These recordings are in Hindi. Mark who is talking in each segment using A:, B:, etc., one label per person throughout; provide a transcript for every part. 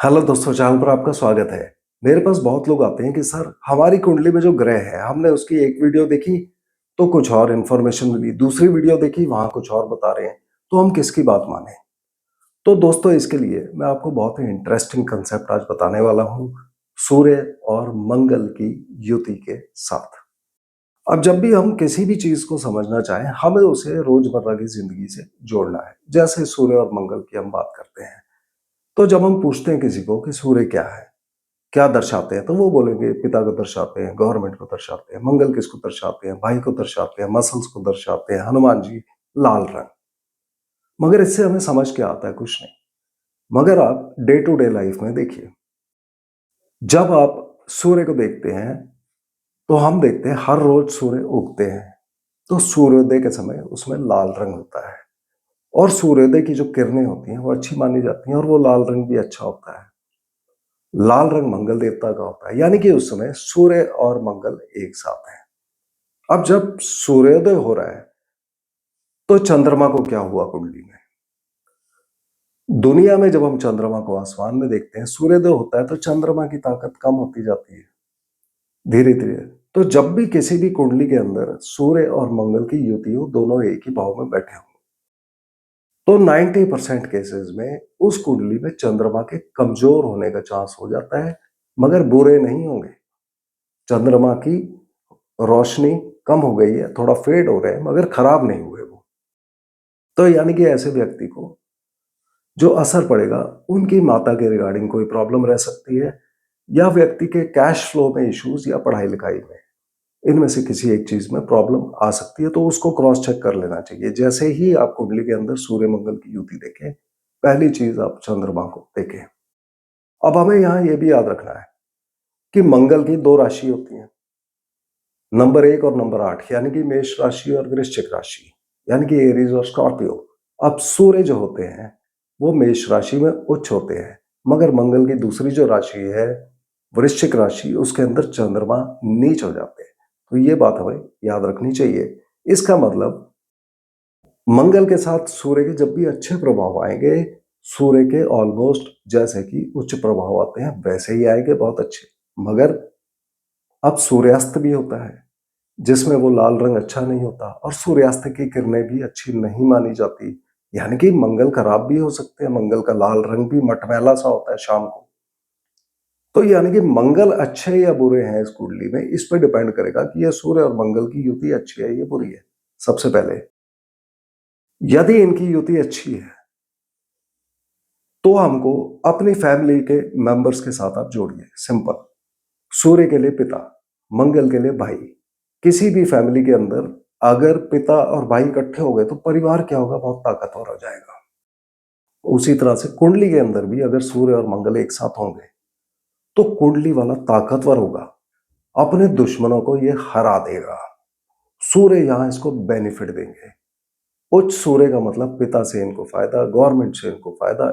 A: हेलो दोस्तों, चैनल पर आपका स्वागत है। मेरे पास बहुत लोग आते हैं कि सर हमारी कुंडली में जो ग्रह है, हमने उसकी एक वीडियो देखी तो कुछ और इन्फॉर्मेशन मिली, दूसरी वीडियो देखी वहां कुछ और बता रहे हैं, तो हम किसकी बात माने। तो दोस्तों, इसके लिए मैं आपको बहुत ही इंटरेस्टिंग कंसेप्ट आज बताने वाला हूँ, सूर्य और मंगल की युति के साथ। अब जब भी हम किसी भी चीज को समझना चाहें, हमें उसे रोजमर्रा की जिंदगी से जोड़ना है। जैसे सूर्य और मंगल की हम बात करते हैं, तो जब हम पूछते हैं किसी को कि सूर्य क्या है, क्या दर्शाते हैं, तो वो बोलेंगे पिता को दर्शाते हैं, गवर्नमेंट को दर्शाते हैं। मंगल किसको दर्शाते हैं? भाई को दर्शाते हैं, मसल्स को दर्शाते हैं, हनुमान जी, लाल रंग। मगर इससे हमें समझ क्या आता है? कुछ नहीं। मगर आप डे टू डे लाइफ में देखिए, जब आप सूर्य को देखते हैं तो हम देखते हैं हर रोज सूर्य उगते हैं, तो सूर्योदय के समय उसमें लाल रंग होता है। और सूर्योदय की जो किरणें होती हैं वो अच्छी मानी जाती हैं, और वो लाल रंग भी अच्छा होता है। लाल रंग मंगल देवता का होता है, यानी कि उस समय सूर्य और मंगल एक साथ हैं। अब जब सूर्योदय हो रहा है तो चंद्रमा को क्या हुआ कुंडली में? दुनिया में जब हम चंद्रमा को आसमान में देखते हैं, सूर्योदय होता है तो चंद्रमा की ताकत कम होती जाती है धीरे धीरे। तो जब भी किसी भी कुंडली के अंदर सूर्य और मंगल की युति हो, दोनों एक ही भाव में बैठे हों, तो 90% केसेस में उस कुंडली में चंद्रमा के कमजोर होने का चांस हो जाता है। मगर बुरे नहीं होंगे। चंद्रमा की रोशनी कम हो गई है, थोड़ा फेड हो रहे हैं, मगर खराब नहीं हुए वो। तो यानी कि ऐसे व्यक्ति को जो असर पड़ेगा, उनकी माता के रिगार्डिंग कोई प्रॉब्लम रह सकती है, या व्यक्ति के कैश फ्लो में इश्यूज, या पढ़ाई लिखाई में, इनमें से किसी एक चीज में प्रॉब्लम आ सकती है। तो उसको क्रॉस चेक कर लेना चाहिए। जैसे ही आप कुंडली के अंदर सूर्य मंगल की युति देखें, पहली चीज आप चंद्रमा को देखें। अब हमें यहाँ ये भी याद रखना है कि मंगल की दो राशि होती हैं, नंबर 1 और नंबर 8, यानी कि मेष राशि और वृश्चिक राशि, यानी कि एरीज और स्कॉर्पियो। अब सूर्य जो होते हैं वो मेष राशि में उच्च होते हैं, मगर मंगल की दूसरी जो राशि है, वृश्चिक राशि, उसके अंदर चंद्रमा नीच हो जाते हैं। तो ये बात हमें याद रखनी चाहिए। इसका मतलब मंगल के साथ सूर्य के जब भी अच्छे प्रभाव आएंगे, सूर्य के ऑलमोस्ट जैसे कि उच्च प्रभाव आते हैं वैसे ही आएंगे, बहुत अच्छे। मगर अब सूर्यास्त भी होता है जिसमें वो लाल रंग अच्छा नहीं होता, और सूर्यास्त की किरणें भी अच्छी नहीं मानी जाती। यानी कि मंगल खराब भी हो सकते हैं, मंगल का लाल रंग भी मटमैला सा होता है शाम को। तो यानी कि मंगल अच्छे या बुरे हैं इस कुंडली में, इस पर डिपेंड करेगा कि ये सूर्य और मंगल की युति अच्छी है या बुरी है। सबसे पहले, यदि इनकी युति अच्छी है तो हमको अपनी फैमिली के मेंबर्स के साथ आप जोड़िए। सिंपल। सूर्य के लिए पिता, मंगल के लिए भाई। किसी भी फैमिली के अंदर अगर पिता और भाई इकट्ठे हो गए तो परिवार क्या होगा? बहुत ताकतवर हो जाएगा। उसी तरह से कुंडली के अंदर भी अगर सूर्य और मंगल एक साथ होंगे तो कुंडली वाला ताकतवर होगा, अपने दुश्मनों को ये हरा देगा। सूर्य यहां इसको बेनिफिट देंगे। उच्च सूर्य का मतलब पिता से इनको फायदा, गवर्नमेंट से इनको फायदा,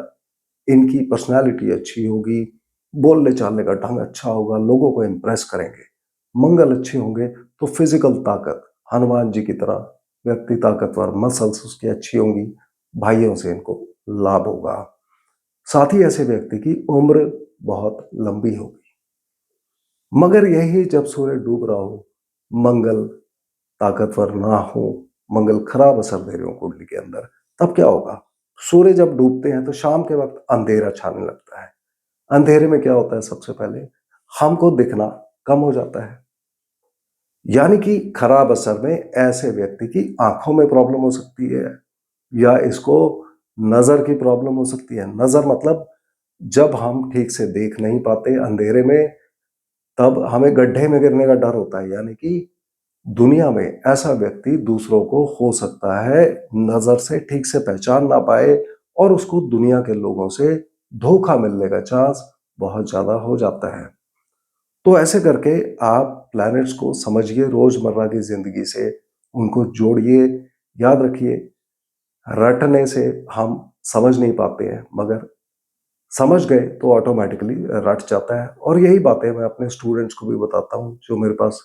A: इनकी पर्सनालिटी अच्छी होगी, बोलने चालने का ढंग अच्छा होगा, लोगों को इंप्रेस करेंगे। मंगल अच्छे होंगे तो फिजिकल ताकत, हनुमान जी की तरह व्यक्ति ताकतवर, मसल्स उसकी अच्छी होंगी, भाइयों से इनको लाभ होगा। साथ ही ऐसे व्यक्ति की उम्र बहुत लंबी होगी। मगर यही जब सूर्य डूब रहा हो, मंगल ताकतवर ना हो, मंगल खराब असर दे रहे हो कुंडली के अंदर, तब क्या होगा? सूर्य जब डूबते हैं तो शाम के वक्त अंधेरा छाने लगता है। अंधेरे में क्या होता है? सबसे पहले हमको दिखना कम हो जाता है। यानी कि खराब असर में ऐसे व्यक्ति की आंखों में प्रॉब्लम हो सकती है, या इसको नजर की प्रॉब्लम हो सकती है। नजर मतलब जब हम ठीक से देख नहीं पाते अंधेरे में, तब हमें गड्ढे में गिरने का डर होता है। यानी कि दुनिया में ऐसा व्यक्ति दूसरों को हो सकता है नजर से ठीक से पहचान ना पाए, और उसको दुनिया के लोगों से धोखा मिलने का चांस बहुत ज्यादा हो जाता है। तो ऐसे करके आप प्लैनेट्स को समझिए, रोजमर्रा की जिंदगी से उनको जोड़िए। याद रखिए, रटने से हम समझ नहीं पाते हैं, मगर समझ गए तो ऑटोमेटिकली रट जाता है। और यही बातें मैं अपने स्टूडेंट्स को भी बताता हूँ जो मेरे पास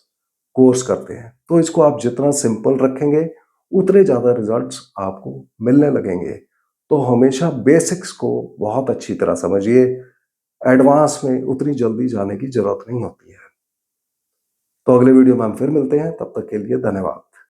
A: कोर्स करते हैं। तो इसको आप जितना सिंपल रखेंगे, उतने ज़्यादा रिजल्ट्स आपको मिलने लगेंगे। तो हमेशा बेसिक्स को बहुत अच्छी तरह समझिए। एडवांस में उतनी जल्दी जाने की ज़रूरत नहीं होती है। तो अगले वीडियो में हम फिर मिलते हैं, तब तक के लिए धन्यवाद।